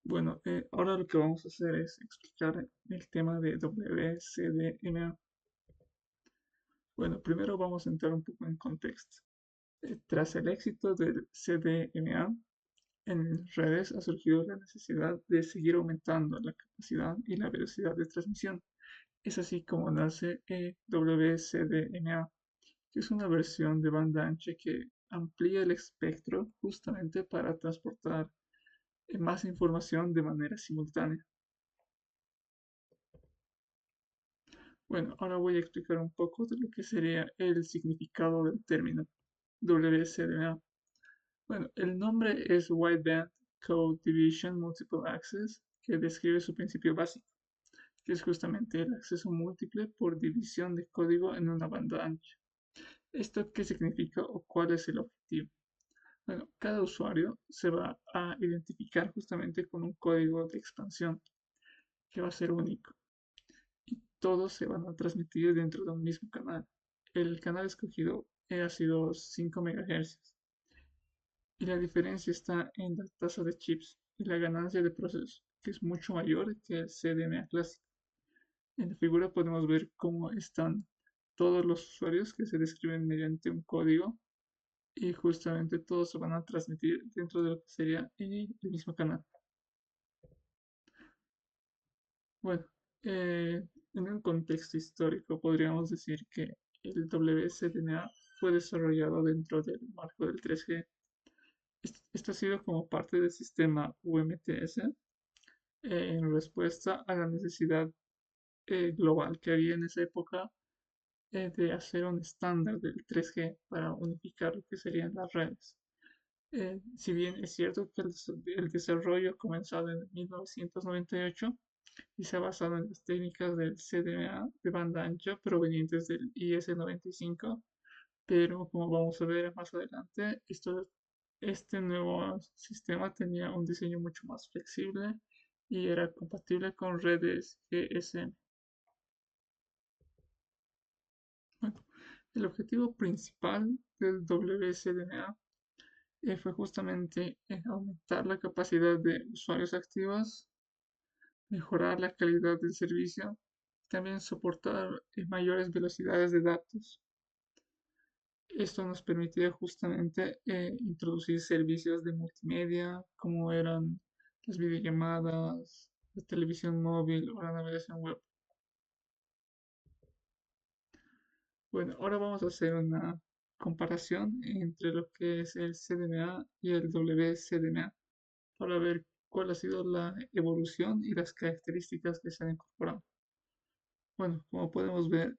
Bueno, ahora lo que vamos a hacer es explicar el tema de WCDMA. Bueno, primero vamos a entrar un poco en contexto. Tras el éxito del CDMA, en redes ha surgido la necesidad de seguir aumentando la capacidad y la velocidad de transmisión. Es así como nace WCDMA, que es una versión de banda ancha que amplía el espectro justamente para transportar más información de manera simultánea. Bueno, ahora voy a explicar un poco de lo que sería el significado del término WCDMA. Bueno, el nombre es Wideband Code Division Multiple Access, que describe su principio básico, que es justamente el acceso múltiple por división de código en una banda ancha. ¿Esto qué significa o cuál es el objetivo? Bueno, cada usuario se va a identificar justamente con un código de expansión que va a ser único y todos se van a transmitir dentro de un mismo canal. El canal escogido ha sido 5 MHz y la diferencia está en la tasa de chips y la ganancia de proceso, que es mucho mayor que el CDMA clásico. En la figura podemos ver cómo están todos los usuarios que se describen mediante un código y justamente todos se van a transmitir dentro de lo que sería el mismo canal. Bueno, en un contexto histórico podríamos decir que el WCDMA fue desarrollado dentro del marco del 3G. Esto ha sido como parte del sistema UMTS en respuesta a la necesidad global que había en esa época de hacer un estándar del 3G para unificar lo que serían las redes. Si bien es cierto que el desarrollo ha comenzado en 1998 y se ha basado en las técnicas del CDMA de banda ancha provenientes del IS-95, pero como vamos a ver más adelante, este nuevo sistema tenía un diseño mucho más flexible y era compatible con redes GSM. Bueno, el objetivo principal del WCDMA fue justamente aumentar la capacidad de usuarios activos, mejorar la calidad del servicio, también soportar mayores velocidades de datos. Esto nos permitía justamente introducir servicios de multimedia, como eran las videollamadas, la televisión móvil o la navegación web. Bueno, ahora vamos a hacer una comparación entre lo que es el CDMA y el WCDMA para ver cuál ha sido la evolución y las características que se han incorporado. Bueno, como podemos ver,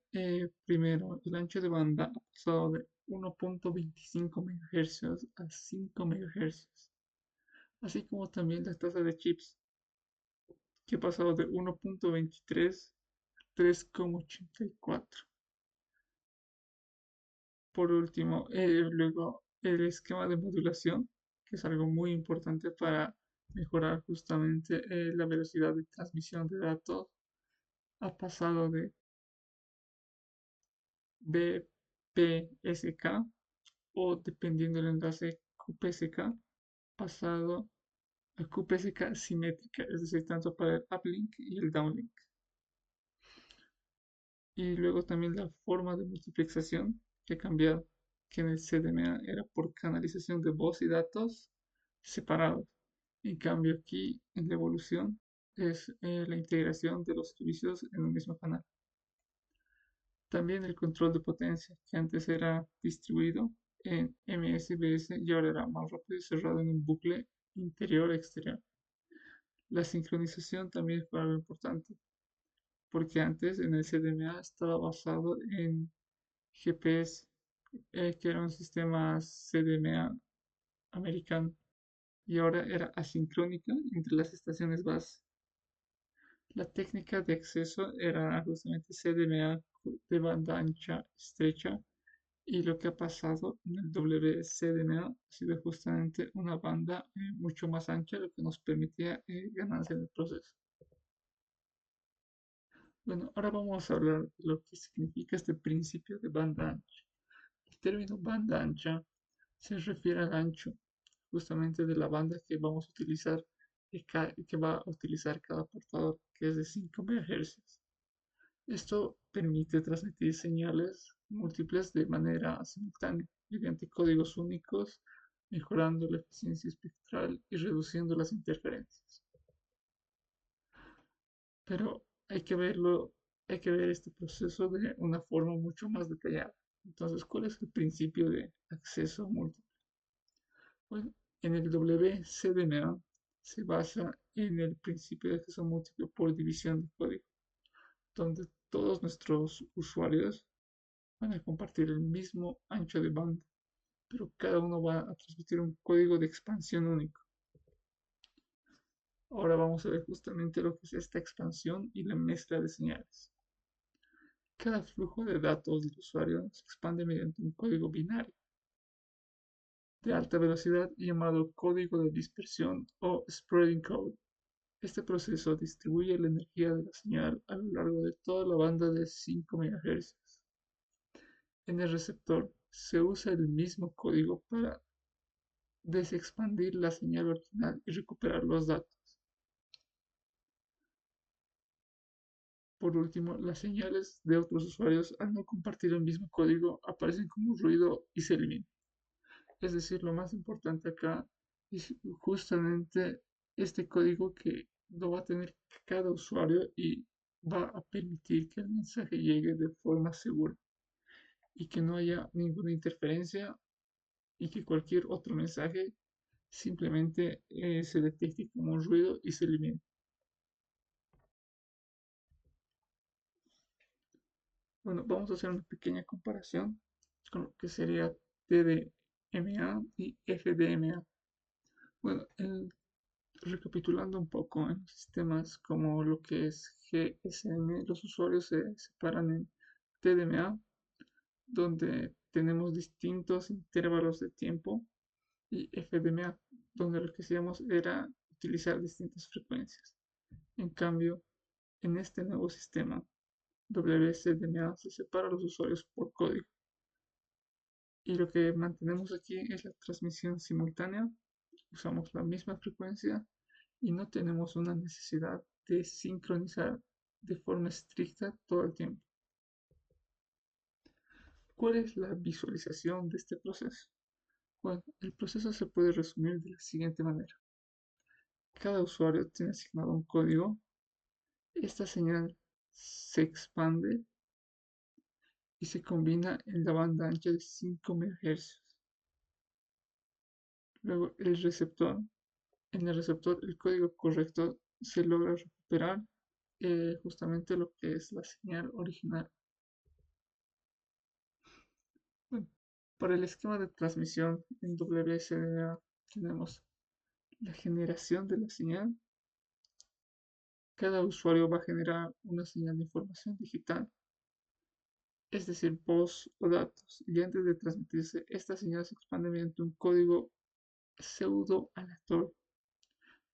primero el ancho de banda ha pasado de 1.25 MHz a 5 MHz, así como también la tasa de chips, que ha pasado de 1.23 a 3.84. Por último, luego el esquema de modulación, que es algo muy importante para mejorar justamente la velocidad de transmisión de datos, ha pasado de BPSK o dependiendo del enlace QPSK, pasado a QPSK simétrica, es decir, tanto para el uplink y el downlink. Y luego también la forma de multiplexación que ha cambiado, que en el CDMA era por canalización de voz y datos separados. En cambio aquí en la evolución es la integración de los servicios en un mismo canal. También el control de potencia, que antes era distribuido en MSBS y ahora era más rápido y cerrado en un bucle interior-exterior. La sincronización también fue algo importante, porque antes en el CDMA estaba basado en GPS, que era un sistema CDMA americano, y ahora era asincrónica entre las estaciones base. La técnica de acceso era justamente CDMA de banda ancha estrecha y lo que ha pasado en el WCDMA ha sido justamente una banda mucho más ancha, lo que nos permitía ganancia en el proceso. Bueno, ahora vamos a hablar de lo que significa este principio de banda ancha. El término banda ancha se refiere al ancho justamente de la banda que vamos a utilizar que va a utilizar cada portador, que es de 5 MHz. Esto permite transmitir señales múltiples de manera simultánea, mediante códigos únicos, mejorando la eficiencia espectral y reduciendo las interferencias. Pero hay que ver este proceso de una forma mucho más detallada. Entonces, ¿cuál es el principio de acceso múltiple? Bueno, en el WCDMA se basa en el principio de acceso múltiple por división de código, donde todos nuestros usuarios van a compartir el mismo ancho de banda, pero cada uno va a transmitir un código de expansión único. Ahora vamos a ver justamente lo que es esta expansión y la mezcla de señales. Cada flujo de datos del usuario se expande mediante un código binario de alta velocidad llamado código de dispersión o spreading code. Este proceso distribuye la energía de la señal a lo largo de toda la banda de 5 MHz. En el receptor se usa el mismo código para desexpandir la señal original y recuperar los datos. Por último, las señales de otros usuarios, al no compartir el mismo código, aparecen como ruido y se eliminan. Es decir, lo más importante acá es justamente este código que lo va a tener cada usuario y va a permitir que el mensaje llegue de forma segura y que no haya ninguna interferencia y que cualquier otro mensaje simplemente se detecte como un ruido y se elimine. Bueno, vamos a hacer una pequeña comparación con lo que sería TDMA y FDMA. Bueno, recapitulando un poco en sistemas como lo que es GSM, los usuarios se separan en TDMA, donde tenemos distintos intervalos de tiempo, y FDMA, donde lo que hacíamos era utilizar distintas frecuencias. En cambio, en este nuevo sistema, WSDMA se separa a los usuarios por código. Y lo que mantenemos aquí es la transmisión simultánea, usamos la misma frecuencia y no tenemos una necesidad de sincronizar de forma estricta todo el tiempo. ¿Cuál es la visualización de este proceso? Bueno, el proceso se puede resumir de la siguiente manera. Cada usuario tiene asignado un código, esta señal se expande y se combina en la banda ancha de 5 MHz. Luego en el receptor el código correcto se logra recuperar justamente lo que es la señal original. Bueno, para el esquema de transmisión en WSDA tenemos la generación de la señal. Cada usuario va a generar una señal de información digital, es decir, voz o datos, y antes de transmitirse, esta señal se expande mediante un código pseudo aleatorio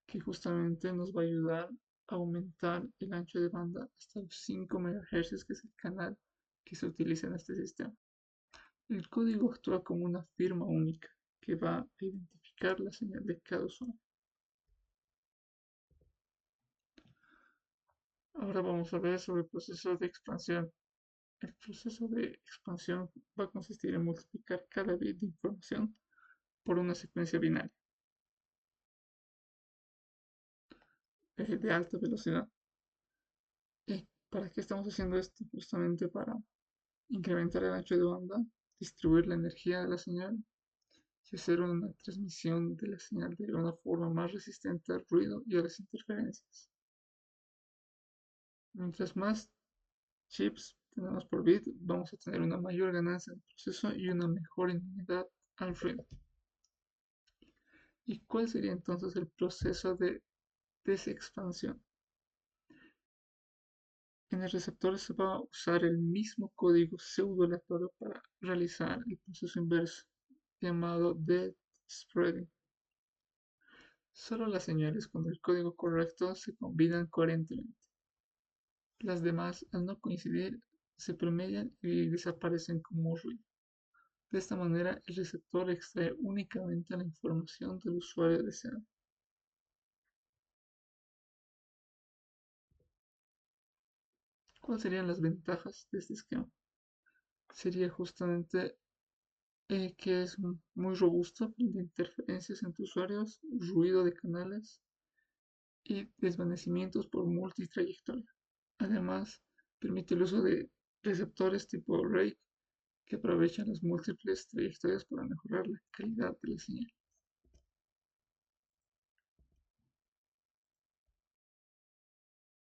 que justamente nos va a ayudar a aumentar el ancho de banda hasta los 5 MHz, que es el canal que se utiliza en este sistema. El código actúa como una firma única que va a identificar la señal de cada usuario. Ahora vamos a ver sobre el proceso de expansión. El proceso de expansión va a consistir en multiplicar cada bit de información por una secuencia binaria de alta velocidad. ¿Para qué estamos haciendo esto? Justamente para incrementar el ancho de banda, distribuir la energía de la señal y hacer una transmisión de la señal de una forma más resistente al ruido y a las interferencias. Mientras más chips tenemos por bit, vamos a tener una mayor ganancia en el proceso y una mejor inmunidad al ruido. ¿Y cuál sería entonces el proceso de desexpansión? En el receptor se va a usar el mismo código pseudo-aleatorio para realizar el proceso inverso, llamado dead spreading. Solo las señales con el código correcto se combinan coherentemente. Las demás, al no coincidir, se promedian y desaparecen como ruido. De esta manera, el receptor extrae únicamente la información del usuario deseado. ¿Cuáles serían las ventajas de este esquema? Sería justamente que es muy robusto frente a interferencias entre usuarios, ruido de canales y desvanecimientos por multitrayectoria. Además, permite el uso de receptores tipo Rake que aprovechan las múltiples trayectorias para mejorar la calidad de la señal.